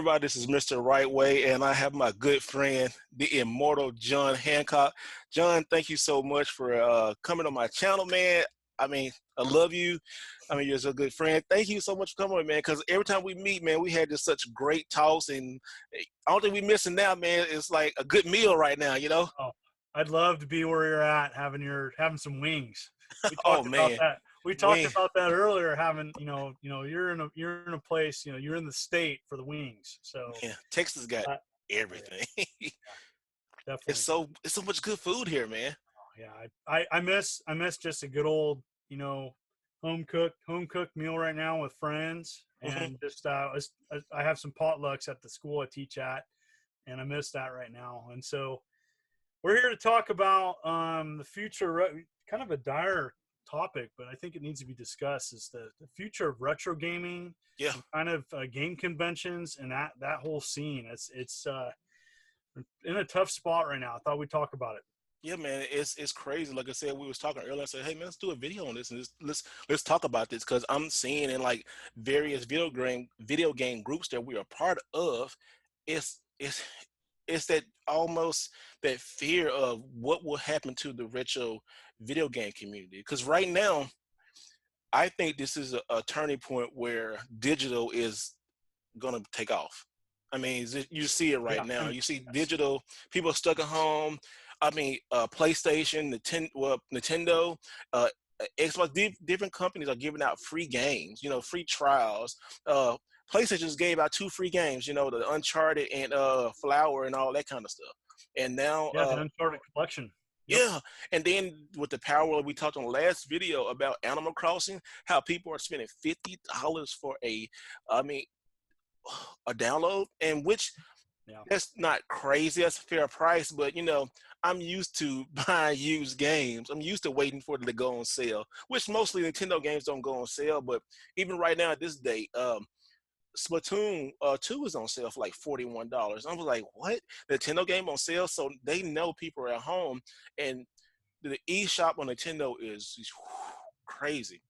everybody, this is Mr. Right Way, and I have my good friend, the Immortal John Handcock. John, thank you so much for coming on my channel, man. I mean, I love you. I mean, you're a good friend. Thank you so much for coming on, man, because every time we meet, man, we had just such great talks, and I don't think we're missing out, man. It's like a good meal right now, you know? Oh, I'd love to be where you're at, having some wings. We Oh, talked about man. that. We talked We, about that earlier. You're in a place, you're in the state for the wings. So, man, Texas got uh, oh yeah, everything. It's definitely. so much good food here, man. Yeah, I miss just a good old, home cooked meal right now with friends, and just I have some potlucks at the school I teach at, and I miss that right now. And so we're here to talk about the future, kind of a dire topic, but I think it needs to be discussed. Is the future of retro gaming Yeah. and kind of game conventions and that whole scene. It's in a tough spot right now. I thought we'd talk about it. Yeah, man, it's crazy. Like I said, we was talking earlier. I said, hey, man, let's do a video on this and let's talk about this because I'm seeing in like various video game groups that we are part of, it's it's it's that almost that fear of what will happen to the retro video game community. Because right now, I think this is a turning point where digital is gonna take off. I mean, you see it right Yeah, now. and You see yes, digital people stuck at home. I mean, PlayStation, Nintendo, uh, Xbox. Different companies are giving out free games. You know, free trials. Uh, PlayStation just gave out 2 free games. You know, the Uncharted and Flower and all that kind of stuff. And now, yeah, the Uncharted collection. Yep. yeah, and then with the power we talked on the last video about Animal Crossing, how people are spending $50 for I mean, a download, and which Yeah. that's not crazy. That's a fair price, but you know, I'm used to buying used games. I'm used to waiting for them to go on sale, which mostly Nintendo games don't go on sale. But even right now at this day, Splatoon 2 is on sale for like $41. I was like, what? Nintendo game on sale? So they know people are at home, and the eShop on Nintendo is crazy.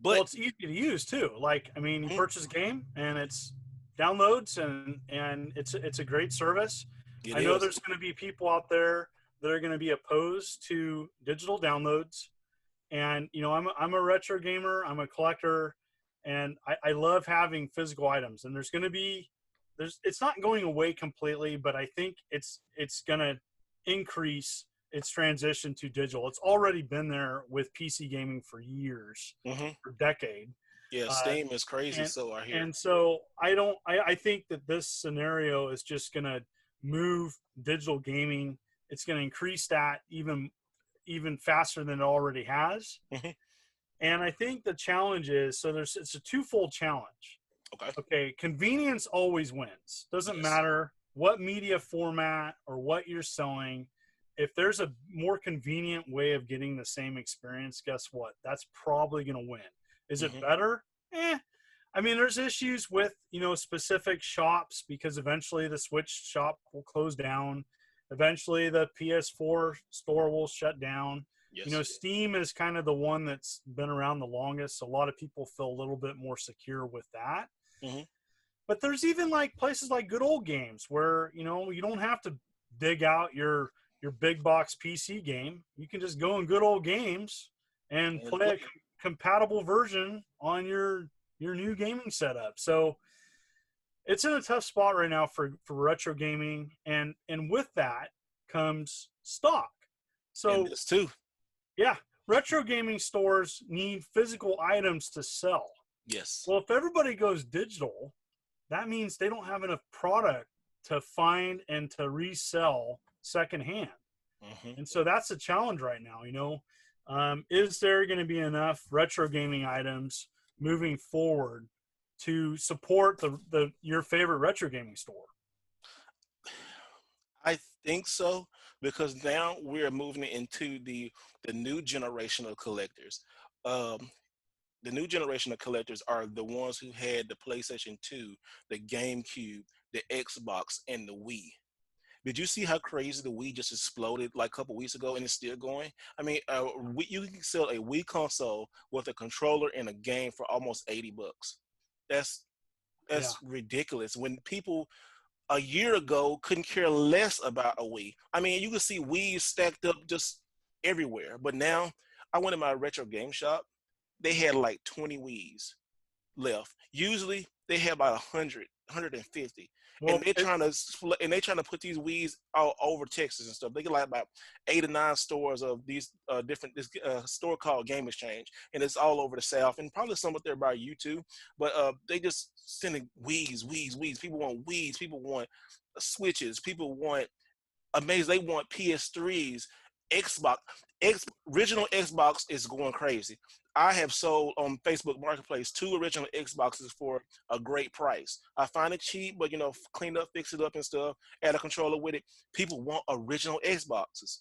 Well, But it's easy to use too. Like, I mean, you mhm, purchase a game and it's downloads, and it's a great service. it I know is. there's going to be people out there that are going to be opposed to digital downloads, and I'm a retro gamer. I'm a collector, and I love having physical items. And it's not going away completely, but I think it's going to increase its transition to digital. It's already been there with PC gaming for years, Hmm. for decade. Yeah, uh, Steam is crazy. and So I hear. and so I think that this scenario is just going to move digital gaming. It's going to increase that even faster than it already has. Hmm. And I think the challenge is, it's a twofold challenge. Okay. Okay, convenience always wins. Doesn't Yes. matter what media format or what you're selling. If there's a more convenient way of getting the same experience, guess what? That's probably going to win. Is it Hmm. better? I mean, there's issues with, specific shops, because eventually the Switch shop will close down. Eventually the PS4 store will shut down. Yes. Steam is kind of the one that's been around the longest. So a lot of people feel a little bit more secure with that. Hmm. But there's even like places like Good Old Games where, you don't have to dig out your big box PC game. You can just go in Good Old Games and And play a play. compatible version on your new gaming setup. So it's in a tough spot right now for retro gaming, and with that comes stock. And So this too. yeah, retro gaming stores need physical items to sell. Yes. Well, if everybody goes digital, that means they don't have enough product to find and to resell secondhand. Hmm. And so that's the challenge right now. Is there going to be enough retro gaming items moving forward to support the your favorite retro gaming store? I think so because now we're moving into the new generation of collectors. Um, the new generation of collectors are the ones who had the PlayStation 2, the GameCube, the Xbox, and the Wii. Did you see how crazy the Wii just exploded like a couple weeks ago and it's still going? I mean, you can sell a Wii console with a controller and a game for almost $80. That's Yeah. That's ridiculous. When people a year ago couldn't care less about a Wii. I mean, you could see Wii's stacked up just everywhere. But now, I went in my retro game shop. They had like 20 Wii's left. Usually, they have about 100, 150, and Well, they're trying to put these Wii's all over Texas and stuff. They get like about 8 or 9 stores of these different this store called Game Exchange, and it's all over the South, and probably some up there by you too. But they just sending Wii's, Wii's, Wii's. People want Wii's. People want Switches. People want amazing. They want PS3s, Xbox. Original Xbox is going crazy. I have sold on Facebook Marketplace 2 original Xboxes for a great price. I find it cheap, but clean up, fix it up and stuff. Add a controller with it. People want original Xboxes.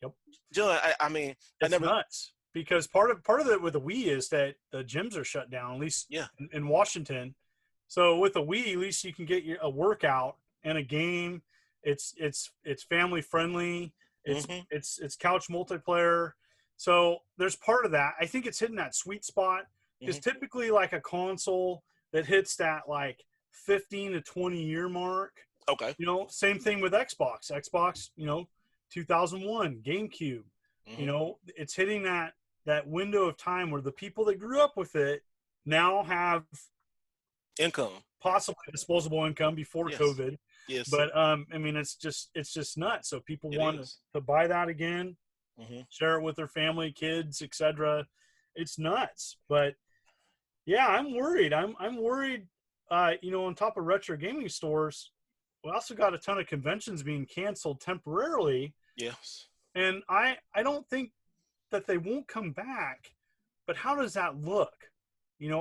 yep. John, I mean, I It's never. nuts because part of it with the Wii is that the gyms are shut down, at least Yeah. in Washington. So with the Wii, at least you can get a workout and a game. It's family friendly. It's Hmm. it's couch multiplayer. So there's part of that. I think it's hitting that sweet spot because Hmm. typically like a console that hits that like 15 to 20 year mark. Okay. Same thing with Xbox. Xbox, 2001, GameCube. Hmm. It's hitting that window of time where the people that grew up with it now have Income. possibly disposable income before Yes. COVID. Yes. But I mean, it's just nuts. So people It want is. to buy that again, Hmm. share it with their family, kids, etc. It's nuts. But yeah, I'm worried. I'm worried. On top of retro gaming stores, we also got a ton of conventions being canceled temporarily, Yes. and I don't think that they won't come back. But how does that look?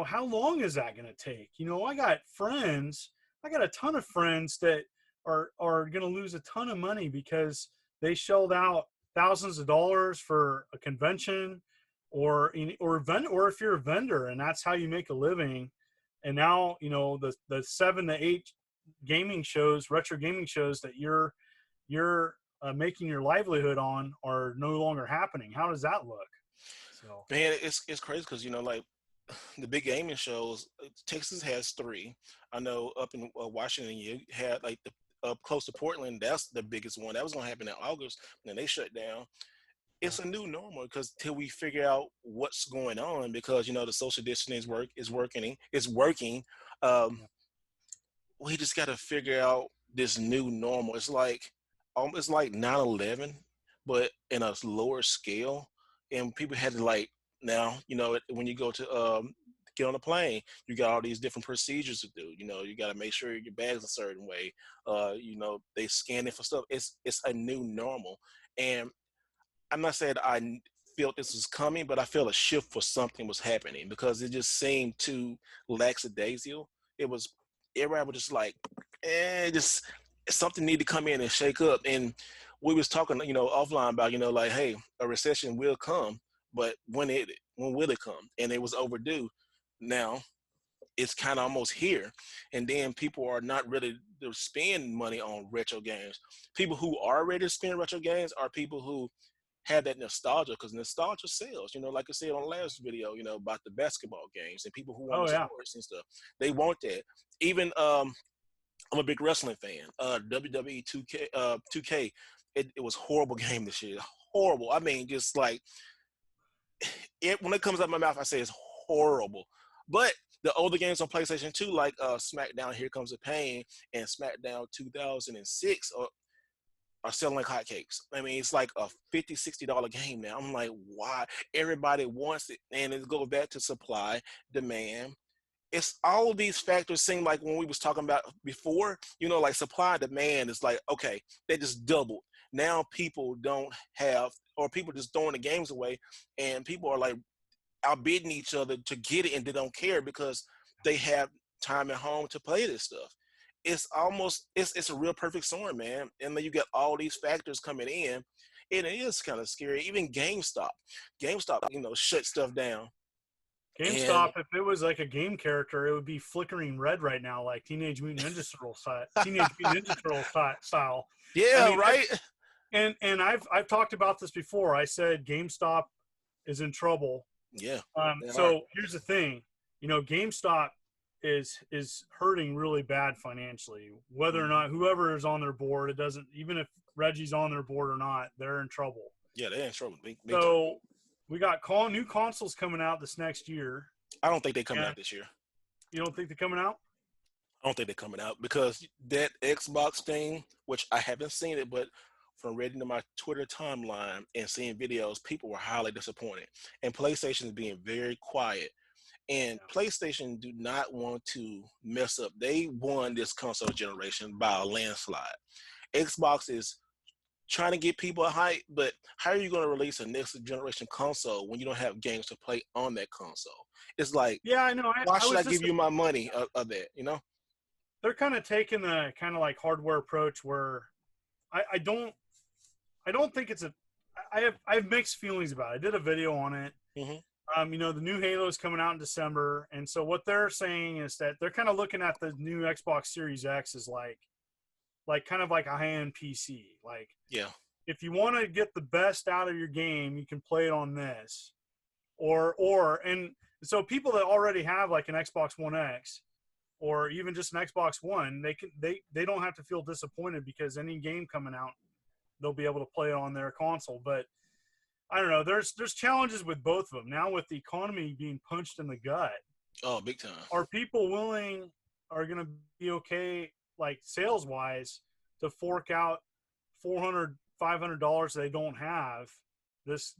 How long is that going to take? I got a ton of friends that are going to lose a ton of money because they shelled out thousands of dollars for a convention or if you're a vendor and that's how you make a living. And now, the 7 to 8 retro gaming shows that you're making your livelihood on are no longer happening. How does that look? So, Man, it's crazy because like the big gaming shows. Texas has 3. I know up in Washington you had like the up close to Portland. That's the biggest one. That was gonna happen in August, and then they shut down. yeah, It's a new normal because till we figure out what's going on, because the social distancing is working. It's working. Um, yeah, we just got to figure out this new normal. It's like 9/11, but in a lower scale, and people had to like now. When you go to get on a plane, you got all these different procedures to do. You got to make sure your bag's a certain way. They scan it for stuff. It's a new normal, and I'm not saying I felt this was coming, but I felt a shift for something was happening because it just seemed too lackadaisical. It was everybody was just like, just something need to come in and shake up. And we was talking, offline about, like, hey, a recession will come, but when will it come? And it was overdue. Now it's kind of almost here, and then people are not ready to spend money on retro games. People who are ready to spend retro games are people who have that nostalgia, because nostalgia sells. Like I said on the last video, about the basketball games and people who want oh the yeah, stories and stuff. They want that. Even I'm a big wrestling fan. WWE 2K, 2K. It was a horrible game this year. Horrible. I mean, just like when it comes out of my mouth, I say it's horrible. But the older games on PlayStation 2, like SmackDown Here Comes the Pain and SmackDown 2006, are selling like hotcakes. I mean, it's like a $50, $60 game now. I'm like, why? Everybody wants it. And it goes back to supply, demand. It's all of these factors seem like when we was talking about before, like supply and demand is like, okay, they just doubled. Now people don't have, or people just throwing the games away, and people are like outbidding each other to get it, and they don't care because they have time at home to play this stuff. It's a real perfect storm, man. And then you get all these factors coming in, and it is kind of scary. Even GameStop, shut stuff down. And GameStop. If it was like a game character, it would be flickering red right now, like Teenage Mutant Ninja Turtle style. I yeah, mean, right. and I've talked about this before. I said GameStop is in trouble. Yeah, they are. So here's the thing, GameStop is hurting really bad financially. Whether or Mhm. not whoever is on their board, it doesn't, even if Reggie's on their board or not, they're in trouble. Yeah, they're in trouble, big time. So we got new consoles coming out this next year. I don't think they're coming And out this year. you don't think they're coming out? I don't think they're coming out because that Xbox thing, which I haven't seen it, but from reading to my Twitter timeline and seeing videos, people were highly disappointed. And PlayStation is being very quiet. And Yeah. PlayStation do not want to mess up. They won this console generation by a landslide. Xbox is trying to get people hype, but how are you going to release a next generation console when you don't have games to play on that console? It's like, Yeah, I know. why I should I was give just you my money of that? You know? they're kind of taking the kind of like hardware approach where I don't think it's a I have mixed feelings about it. I did a video on it. Hmm. You know, the new Halo is coming out in December, and so what they're saying is that they're kind of looking at the new Xbox Series X as like kind of like a high-end PC. Like Yeah. if you want to get the best out of your game, you can play it on this. And so people that already have like an Xbox One X or even just an Xbox One, they don't have to feel disappointed because any game coming out, they'll be able to play it on their console. But I don't know. There's challenges with both of them now. With the economy being punched in the gut, Oh, big time. are people willing? Are going to be okay, like sales wise, to fork out $400-$500 they don't have this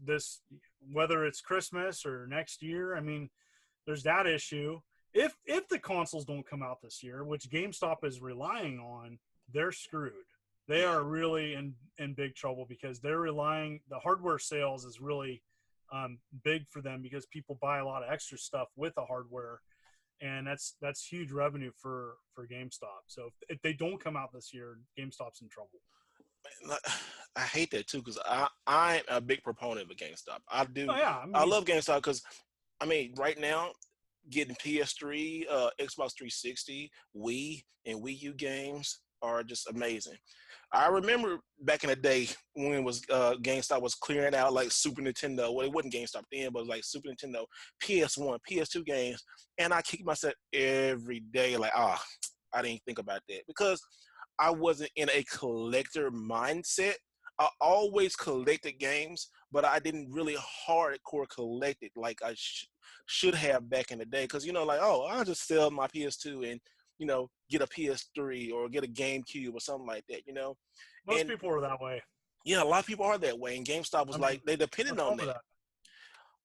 whether it's Christmas or next year? I mean, there's that issue. If the consoles don't come out this year, which GameStop is relying on, they're screwed. They Yeah. are really in big trouble because they're relying, the hardware sales is really big for them because people buy a lot of extra stuff with the hardware, and that's huge revenue for GameStop. So if they don't come out this year, GameStop's in trouble. I hate that too because I'm a big proponent of GameStop. I do. Oh yeah, I I mean, love GameStop because I mean right now getting PS3, Xbox 360, Wii, and Wii U games are just amazing. I remember back in the day when it was GameStop was clearing out like Super Nintendo. Well, it wasn't GameStop then, but it was like Super Nintendo, PS1, PS2 games, and I kick myself every day like, I didn't think about that because I wasn't in a collector mindset. I always collected games, but I didn't really hardcore collect it like I should have back in the day. Because, you know, like, oh, I'll just sell my PS2 and, you know, get a PS3 or get a GameCube or something like that, you know? most And people are that way. yeah, a lot of people are that way. And GameStop was I like, mean, they on depended on top of that. that,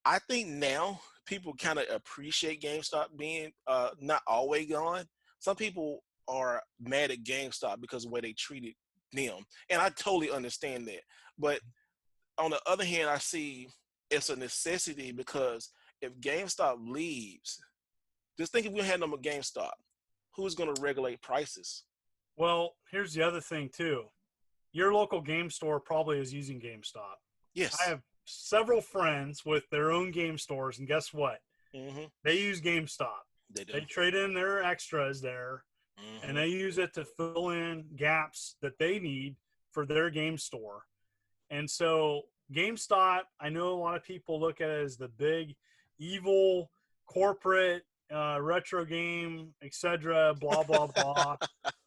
I think now people kind of appreciate GameStop being not always gone. Some people are mad at GameStop because of the way they treated them, and I totally understand that. But on the other hand, I see it's a necessity because if GameStop leaves, just think if we had no more GameStop, who's going to regulate prices? well, here's the other thing too. Your local game store probably is using GameStop. I Yes, have several friends with their own game stores, and guess what? hmm They use GameStop. they do. They trade in their extras there, and Hmm. they use it to fill in gaps that they need for their game store. And so GameStop, I know a lot of people look at it as the big evil corporate retro game, etc. Blah blah blah.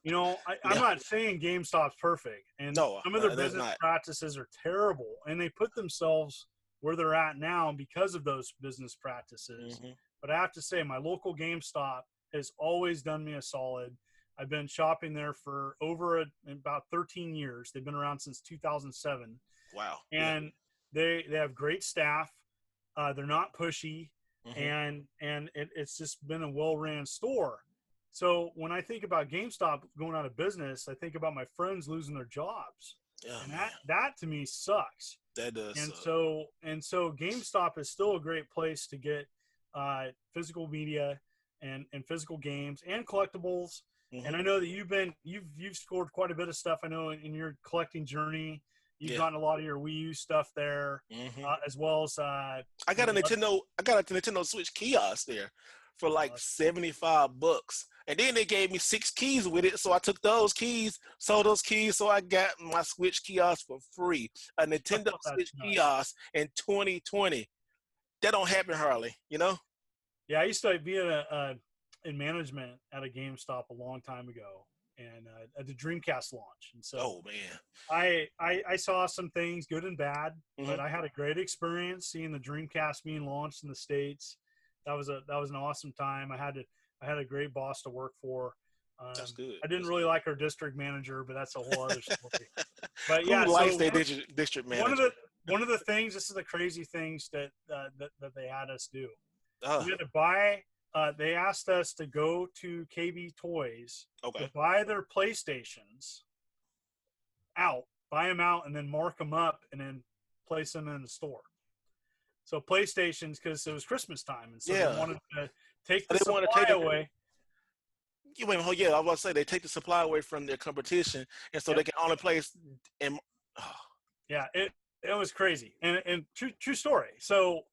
You know, I'm Yeah, not saying GameStop's perfect, and no, some of their that's business not. practices are terrible, and they put themselves where they're at now because of those business practices. Hmm. But I have to say, my local GameStop has always done me a solid. I've been shopping there for about 13 years. They've been around since 2007, Wow. Yeah. and they have great staff. They're not pushy, Hmm. and it's just been a well-ran store. So when I think about GameStop going out of business, I think about my friends losing their jobs, Oh and man, that to me sucks. that does And suck. so GameStop is still a great place to get physical media and physical games and collectibles. Hmm. And I know that you've scored quite a bit of stuff. I know in your collecting journey, you've Yeah. gotten a lot of your Wii U stuff there, Hmm. as well as I you got a know. Nintendo. I got a Nintendo Switch kiosk there for like Uh, 75 bucks, and then they gave me 6 keys with it. So I took those keys, sold those keys, so I got my Switch kiosk for free. A Nintendo Switch that's nice. kiosk in 2020. That don't happen hardly, you know. Yeah, I used to be at in management at a GameStop a long time ago, and at the Dreamcast launch. And so Oh man. I saw some things, good and bad, but Hmm. I had a great experience seeing the Dreamcast being launched in the States. That was an awesome time. I had a great boss to work for. That's good. I didn't That's really good. like our district manager, but that's a whole other story. But yeah, Who likes so their district one of manager? the one of the things, this is the crazy things that they had us do. Uh, We had to buy. They asked us to go to KB Toys to okay. buy their PlayStations out, buy them out, and then mark them up, and then place them in the store. So PlayStations, because it was Christmas time, and so they Yeah. wanted to take So the they want to take supply the. away. Wait, yeah, I was about to say they take the supply away from their competition, and so Yep. they can only place. And oh, Yeah, it was crazy, and true story. So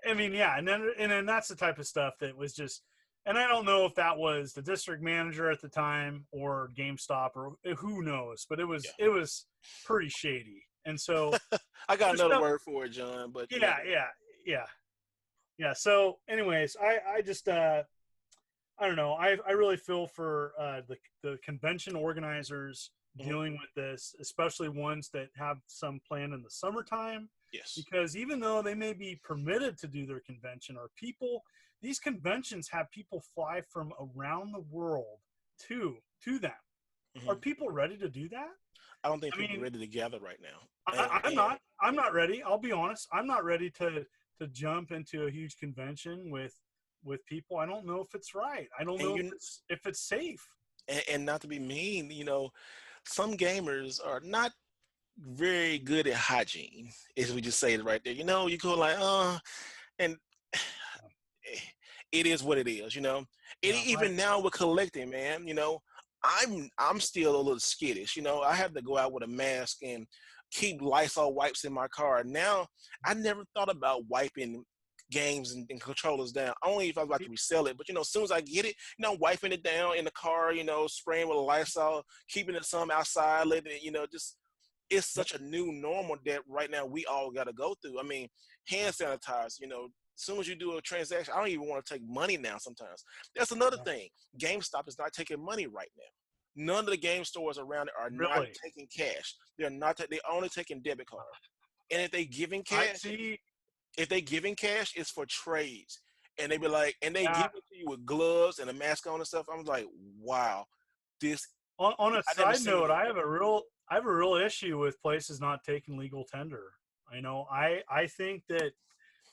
I mean, yeah, and then that's the type of stuff that was just, and I don't know if that was the district manager at the time or GameStop or who knows, but yeah. it was pretty shady. And so I got there's another stuff. word for it, John, but you know. Yeah. Yeah. So, anyways, I just I don't know. I really feel for the convention organizers Mhm. dealing with this, especially ones that have some planned in the summertime, Yes. because even though they may be permitted to do their convention, or people, these conventions have people fly from around the world to them. Are Hmm. people ready to do that? I don't think I people are mean, ready to gather right now. I'm And not. I'm not ready. I'll be honest. I'm not ready to jump into a huge convention with people. I don't know if it's right. I don't and know you if it's safe. and not to be mean, some gamers are not very good at hygiene, as we just say it right there. You go like, and it is what it is. And Yeah, even now with collecting, man, I'm still a little skittish. I have to go out with a mask and keep Lysol wipes in my car. Now, I never thought about wiping games and controllers down, only if I was about to resell it. But as soon as I get it, wiping it down in the car, spraying with a Lysol, keeping it some outside, letting it, just it's yep, such a new normal that right now we all got to go through. I mean, hand sanitize, as soon as you do a transaction, I don't even want to take money now sometimes. That's another yeah. thing. GameStop is not taking money right now. None of the game stores around it are not Really, taking cash. They're not. They're only taking debit card. And I see. if they giving cash, it's for trades. And they be like, and they give Yeah. it to you with gloves and a mask on and stuff. I'm like, wow, this On a I never side seen note, it. I have a real issue with places not taking legal tender. I think that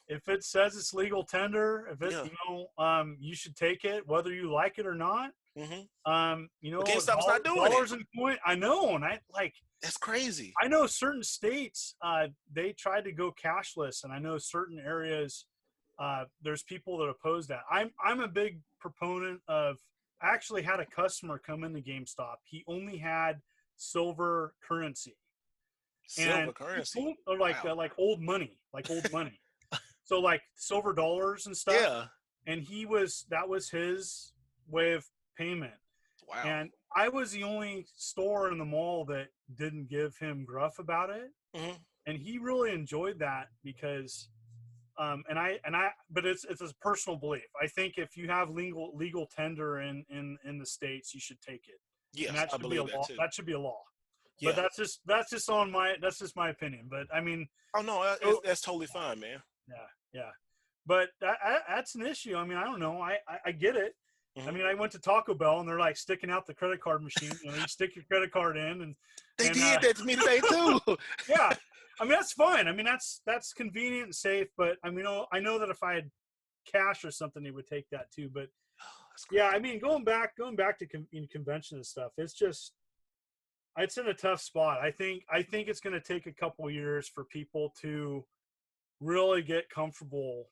if it says it's legal tender, if it Yeah. you should take it whether you like it or not. Hmm. But GameStop's Dollar, not doing it. dollars and coin. I know, and That's crazy. I know certain states they tried to go cashless, and I know certain areas there's people that oppose that. I'm a big proponent of. I actually had a customer come into GameStop. He only had silver currency, and Silver he currency. told Wow. like old money, like old money. So like silver dollars and stuff. Yeah. And that was his way of payment. Wow. And I was the only store in the mall that didn't give him gruff about it, Hmm. and he really enjoyed that because but it's a personal belief. I think if you have legal tender in the states, you should take it, and Yes, that I should be a believe that law. too. That should be a law. But Yeah. that's just my opinion. But I mean, Oh no, so that's totally fine, man. yeah, yeah. But that's an issue. I mean, I don't know. I get it. I Hmm. mean, I went to Taco Bell and they're like sticking out the credit card machine. You stick your credit card in, They and did that to me today too. yeah. I mean, that's fine. I mean, that's convenient and safe. But I mean, I know that if I had cash or something, they would take that too. But That's yeah, crazy. I mean, going back to convention and stuff, it's in a tough spot. I think it's going to take a couple years for people to really get comfortable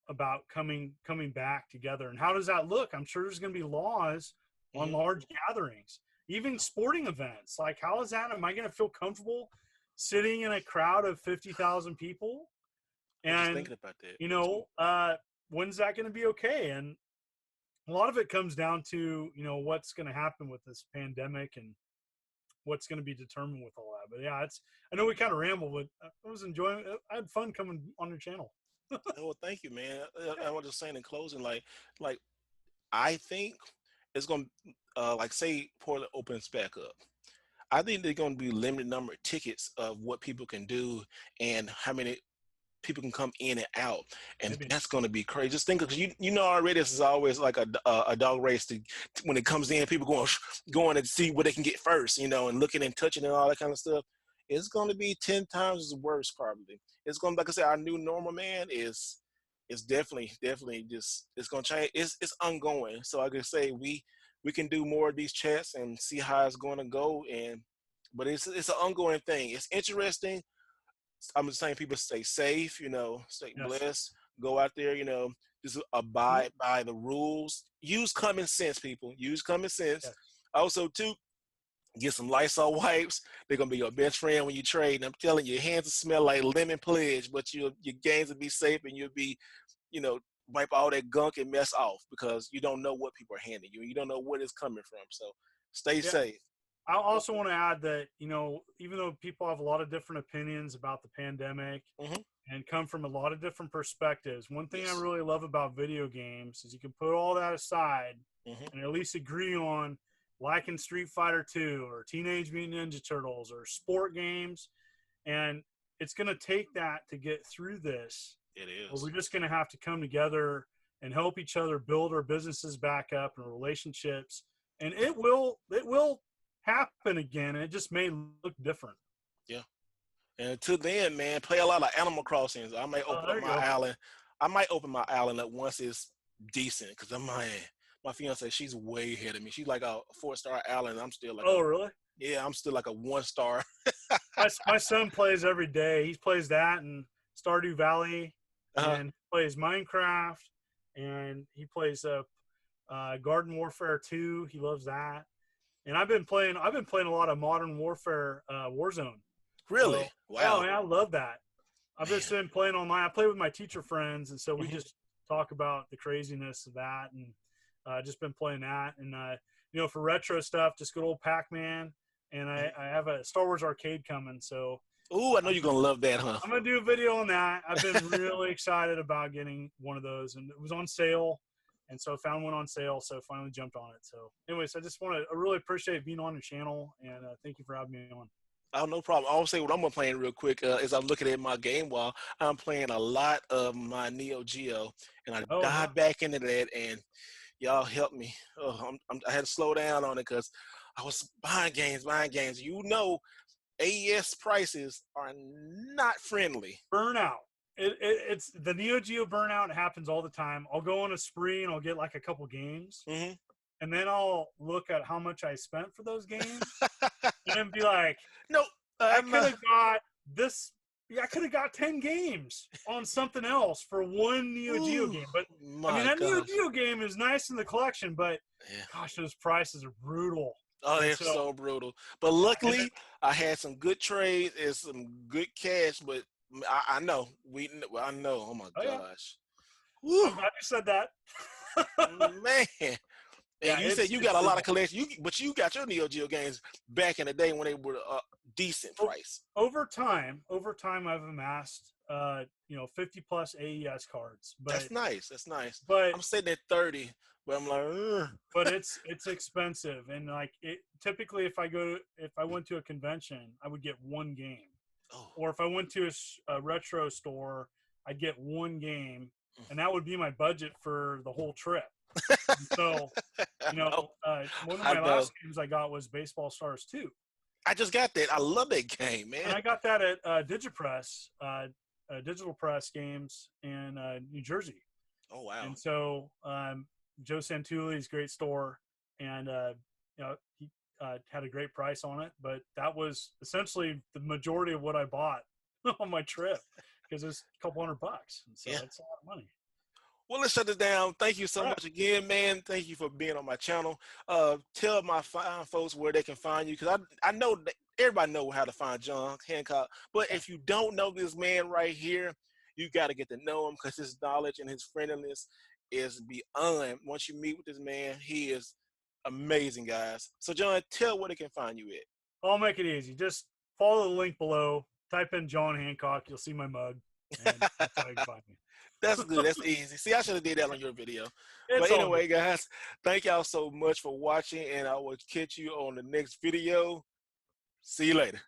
about coming back together. And how does that look? I'm sure there's going to be laws on Hmm. large gatherings, even sporting events. Like, how is that? Am I going to feel comfortable sitting in a crowd of 50,000 people? I was just And thinking about that you too. know, when's that going to be okay? And a lot of it comes down to what's going to happen with this pandemic and what's going to be determined with all that. But yeah, I know we kind of rambled, but I was enjoying it. I had fun coming on your channel. Oh, well, thank you, man. I was just saying in closing, like I think it's going to, like, say Portland opens back up. I think they're going to be limited number of tickets of what people can do and how many people can come in and out, and Maybe. that's going to be crazy. Just think, because you know already this is always like a dog race when it comes in. People going to see what they can get first, and looking and touching and all that kind of stuff. It's going to be 10 times as worse probably. It's going to, like I said, our new normal, man, is definitely just, it's going to change. It's ongoing. So I can say we can do more of these chats and see how it's going to go, but it's an ongoing thing. It's interesting. I'm just saying, people stay safe, stay Yes. blessed, go out there, just abide by the rules. Use common sense, people. Use common sense. Yes. Also, too, get some Lysol wipes. They're gonna be your best friend when you trade. And I'm telling you, your hands will smell like lemon pledge, but your games will be safe, and you'll be, you know, wipe all that gunk and mess off, because you don't know what people are handing you. You don't know where it's coming from. So stay Yeah. safe. I also want to add that, even though people have a lot of different opinions about the pandemic Hmm. and come from a lot of different perspectives, one thing I Yes. really love about video games is you can put all that aside Hmm. and at least agree on liking Street Fighter 2 or Teenage Mutant Ninja Turtles or sport games. And it's going to take that to get through this, It or is. we're just going to have to come together and help each other build our businesses back up and relationships. And it will happen again. And it just may look different. Yeah. And until then, man, play a lot of Animal Crossings. I might open up There you my go. island. I might open my island up once it's decent, because my fiance, she's way ahead of me. She's like a 4-star island. I'm still like Oh, really? I'm still like a 1-star. My son plays every day. He plays that and Stardew Valley, Uh-huh. and plays Minecraft, and he plays Garden Warfare 2. He loves that. And I've been playing a lot of Modern Warfare Warzone. Really? So, oh Wow, man, I love that. I've just man. been playing online. I play with my teacher friends, and so we Hmm. just talk about the craziness of that, and just been playing that. And for retro stuff, just good old Pac-Man. And I have a Star Wars arcade coming, so Ooh, I know I'm you're gonna love that, huh? I'm gonna do a video on that. I've been really excited about getting one of those, and it was on sale, and so I found one on sale, so finally jumped on it. So, anyways, I really appreciate being on your channel, and thank you for having me on. Oh, no problem. I'll say what I'm playing real quick. As I'm looking at my game wall, I'm playing a lot of my Neo Geo, and I Oh yeah, dive back into that, and y'all help me. Oh, I had to slow down on it because I was buying games, buying games. AES prices are not friendly. burnout. It's the Neo Geo burnout. It happens all the time. I'll go on a spree and I'll get like a couple games, Hmm. and then I'll look at how much I spent for those games, and then be like, No, I I'm could have got this. Yeah, I could have got 10 games on something else for one Neo Geo ooh, game. But I mean, my that Neo gosh. Geo game is nice in the collection, but Yeah. gosh, those prices are brutal. Oh, And they're so, so brutal. But yeah, and then, luckily, I had some good trades and some good cash. But I know I know. Oh my oh yeah, gosh. Woo, I'm glad you said that. man. And Yeah, you said it's you it's got a lot of brutal. collection. But you got your Neo Geo games back in the day when they were a decent O- price. over time, I've amassed 50 plus AES cards, That's nice. That's nice. but I'm sitting at 30, but I'm like, ugh. but it's expensive, and like it typically if I went to a convention, I would get one game, Oh. or if I went to a retro store, I'd get one game, and that would be my budget for the whole trip. And so, I know. one of I my know. last games I got was Baseball Stars 2, I just got that. I love that game, and man. I got that at Digipress, Digital Press Games in New Jersey. Oh wow. And so Joe Santuli's great store, and he had a great price on it. But that was essentially the majority of what I bought on my trip, because it's a couple $100, and so Yeah. it's a lot of money. Well, let's shut this down. Thank you so All right. much again, man. Thank you for being on my channel. Tell my fine folks where they can find you, because I know that everybody know how to find John Hancock. But Yeah. if you don't know this man right here, you got to get to know him, because his knowledge and his friendliness is beyond. Once you meet with this man, he is amazing, guys. So, John, tell where they can find you at. I'll make it easy. Just follow the link below. Type in John Hancock. You'll see my mug, and that's how you can find me. That's good. That's easy. See, I should have did that on your video. But It's all good. anyway, guys, thank y'all so much for watching, and I will catch you on the next video. See you later.